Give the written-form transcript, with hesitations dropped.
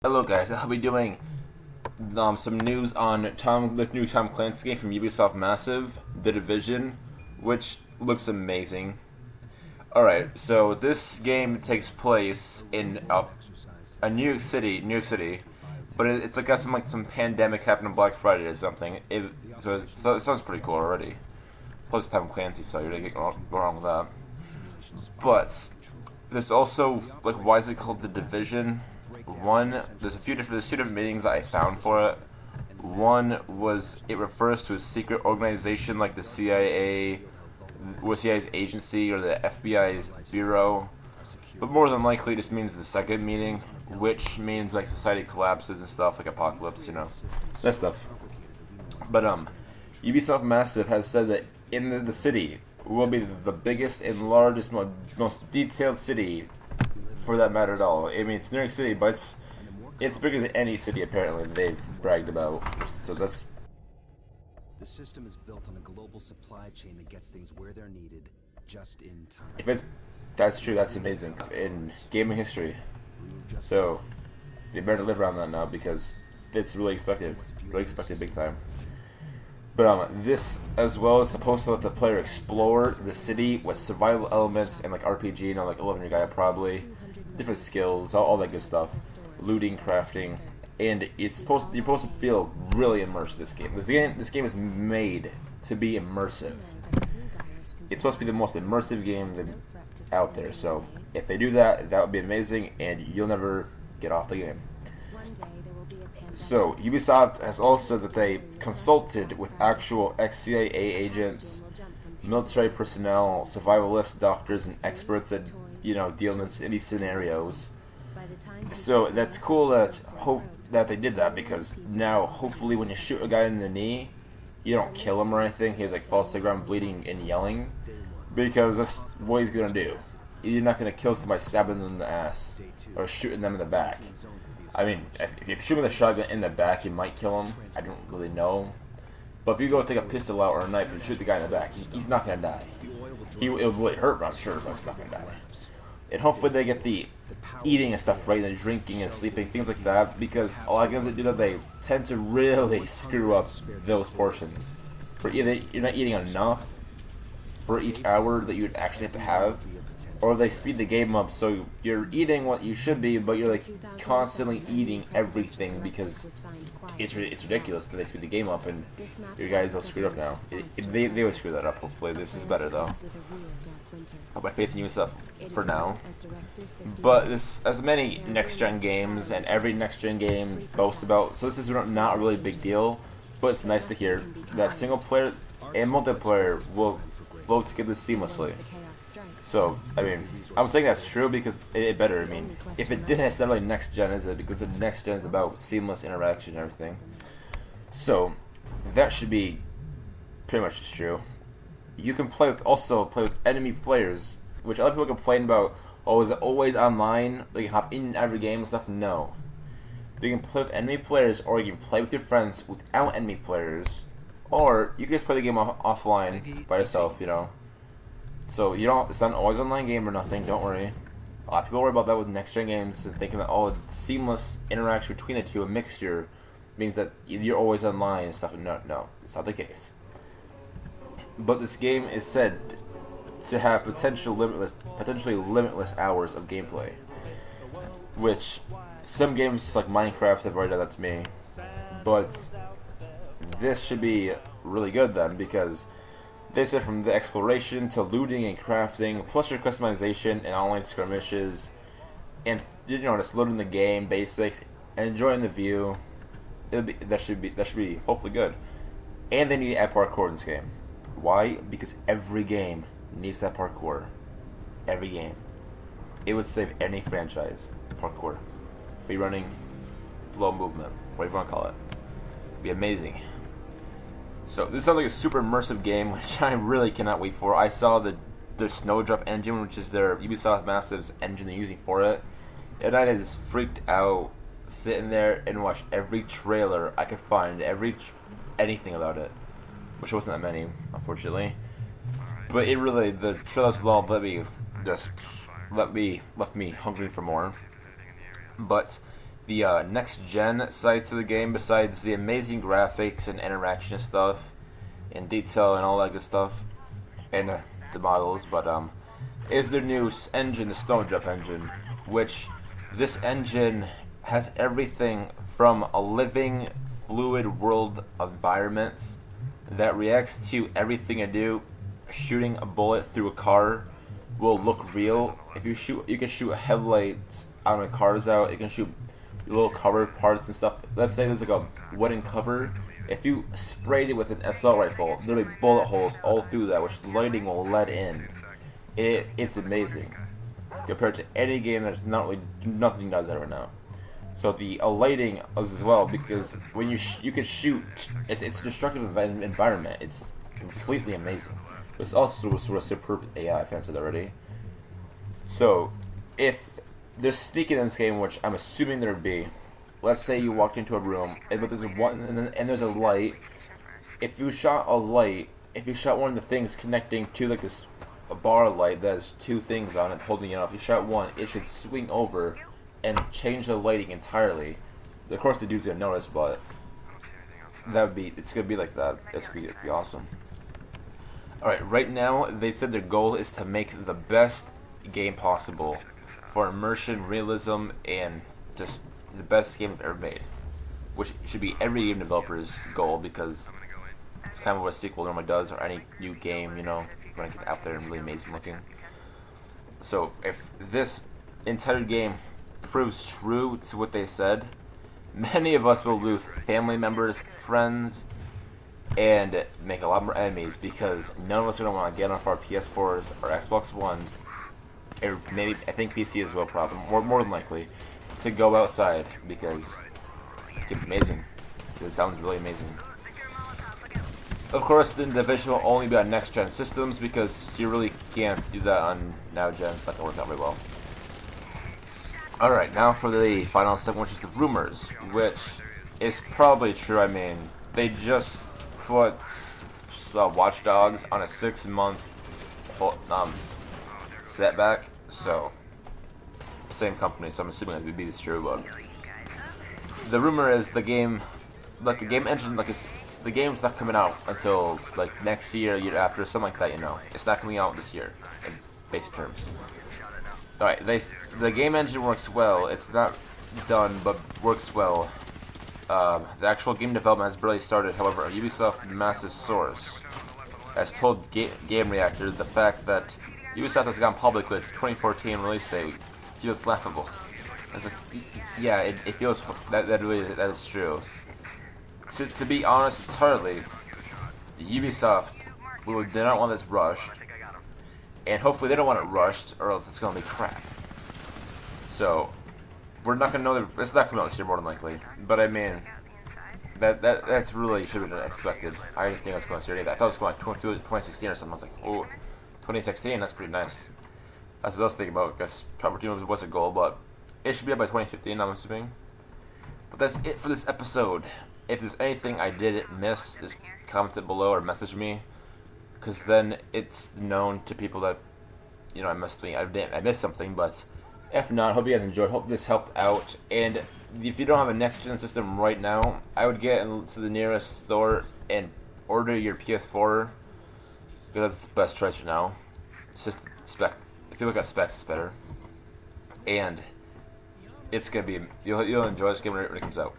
Hello guys, I'll be doing some news on the new Tom Clancy game from Ubisoft Massive, The Division, which looks amazing. Alright, so this game takes place in a New York City, but it's like got some pandemic happened on Black Friday or something. So it sounds pretty cool already. Plus Tom Clancy, so you're gonna get wrong with that. But there's also why is it called The Division? There's two different meanings that I found for it. One was it refers to a secret organization like the CIA, or CIA's agency, or the FBI's bureau. But more than likely, it just means the second meaning, which means like society collapses and stuff, like apocalypse, that stuff. But Ubisoft Massive has said that in the city will be the biggest and largest, most detailed city. For that matter at all. I mean, it's New York City, but it's bigger than any city apparently they've bragged about. So that's. The system is built on a global supply chain that gets things where they're needed, just in time. If that's true, that's amazing in gaming history. So they better live around that now because it's really expected big time. But this as well is supposed to let the player explore the city with survival elements and like RPG, like 11 guy probably. Different skills, all that good stuff, looting, crafting, and you're supposed to feel really immersed. This game is made to be immersive. It's supposed to be the most immersive game out there. So if they do that, that would be amazing, and you'll never get off the game. So Ubisoft has also said that they consulted with actual ex-CIA agents, military personnel, survivalists, doctors, and experts that deal in any scenarios. So that's cool that they did that, because now hopefully when you shoot a guy in the knee, you don't kill him or anything. He's falls to the ground bleeding and yelling, because that's what he's gonna do. You're not gonna kill somebody stabbing them in the ass or shooting them in the back. I mean, if you shoot with a shotgun in the back, you might kill him. I don't really know. But if you go take a pistol out or a knife and shoot the guy in the back, he's not gonna die. It'll really hurt, I'm sure, but he's not gonna die. And hopefully they get the eating and stuff right, and drinking and sleeping, things like that, because a lot of games that do that, they tend to really screw up those portions. For either you're not eating enough for each hour that you would actually have, or they speed the game up so you're eating what you should be, but you're constantly eating everything because it's ridiculous that they speed the game up, and your guys all screwed up now. They would screw that up. Hopefully this is better though. I have my faith in you stuff for now. But this, as many next-gen games and every next-gen game boasts about, so this is not a really big deal, but it's nice to hear that single player and multiplayer will flow together seamlessly. So, I mean, I'm saying that's true because it better. I mean, if it didn't, it's not really next gen, is it? Because the next gen is about seamless interaction and everything. So, that should be pretty much true. You can also play with enemy players, which other people complain about. Oh, is it always online? Like, you hop in every game and stuff? No. You can play with enemy players, or you can play with your friends without enemy players, or you can just play the game offline by yourself, So it's not an always online game or nothing, don't worry. A lot of people worry about that with next gen games and thinking that seamless interaction between the two, a mixture, means that you're always online and stuff. No, it's not the case. But this game is said to have potentially limitless hours of gameplay, which some games like Minecraft have already done that to me. But this should be really good then, because they said from the exploration to looting and crafting, plus your customization and online skirmishes, and just loading the game basics and enjoying the view. That should be hopefully good. And they need to add parkour in this game. Why? Because every game needs that parkour. Every game. It would save any franchise. Parkour, free running, flow movement, whatever you want to call it. It'd be amazing. So this sounds like a super immersive game, which I really cannot wait for. I saw the Snowdrop engine, which is their Ubisoft Massive's engine they're using for it, and I just freaked out sitting there and watched every trailer I could find, anything about it, which wasn't that many, unfortunately. But the trailers left me hungry for more. But the next gen sides of the game, besides the amazing graphics and interaction stuff, and detail and all that good stuff, and the models, but is their new engine, the Snowdrop engine, which this engine has everything from a living, fluid world environments that reacts to everything I do. Shooting a bullet through a car will look real. If you can shoot headlights on a car's out. You can shoot little cover parts and stuff. Let's say there's like a wooden cover. If you sprayed it with an assault rifle, there'll be bullet holes all through that, which lighting will let in. It's amazing compared to any game that's nothing does that right now. So the lighting as well, because when you can shoot, it's a destructive environment. It's completely amazing. It's also sort of superb AI. I fancied already. So if there's sneaking in this game, which I'm assuming there would be, let's say you walked into a room but there's there's a light. If you shot one of the things connecting to like this a bar light that has two things on it holding it up, if you shot one, it should swing over and change the lighting entirely. Of course, the dude's gonna notice, but it's gonna be like that. It's gonna be awesome. All right, right now they said their goal is to make the best game possible for immersion, realism, and just the best game I've ever made, which should be every game developer's goal, because it's kind of what a sequel normally does, or any new game, you know, when it gets out there and really amazing looking. So if this entire game proves true to what they said, many of us will lose family members, friends, and make a lot more enemies, because none of us are going to want to get off our PS4s or Xbox Ones, or maybe I think PC as well, probably more than likely, to go outside, because it's amazing. It sounds really amazing. Of course, the division will only be on next-gen systems, because you really can't do that on now-gen. It's not going to work out very well. Alright, now for the final segment, which is the rumors, which is probably true. I mean, they just put Watch Dogs on a 6-month setback, so same company, so I'm assuming it would be true. But the rumor is the game engine, the game's not coming out until like next year after, something like that. You know, it's not coming out this year in basic terms. All right, the game engine works well. It's not done, but works well. The actual game development has barely started. However, Ubisoft's massive source has told Game Reactor the fact that Ubisoft has gone public with 2014 release date feels laughable. It's like, yeah, it feels that is true. To be honest, entirely, Ubisoft did not want this rushed, and hopefully they don't want it rushed, or else it's gonna be crap. So we're not gonna know that it's not coming out this year, more than likely. But I mean, that's really should have been expected. I didn't think it was going to this year. I thought it was going like 2016 or something. I was like, oh, 2016, that's pretty nice. That's what I was thinking about, because Top Team was a goal, but it should be up by 2015, I'm assuming. But that's it for this episode. If there's anything I did miss, just comment it below or message me, because then it's known to people that, you know, I missed something. But if not, hope you guys enjoyed. Hope this helped out. And if you don't have a next-gen system right now, I would get into the nearest store and order your PS4, because that's the best choice for now. It's just spec. If you look at specs, it's better. And it's gonna be, you'll enjoy this game when it comes out.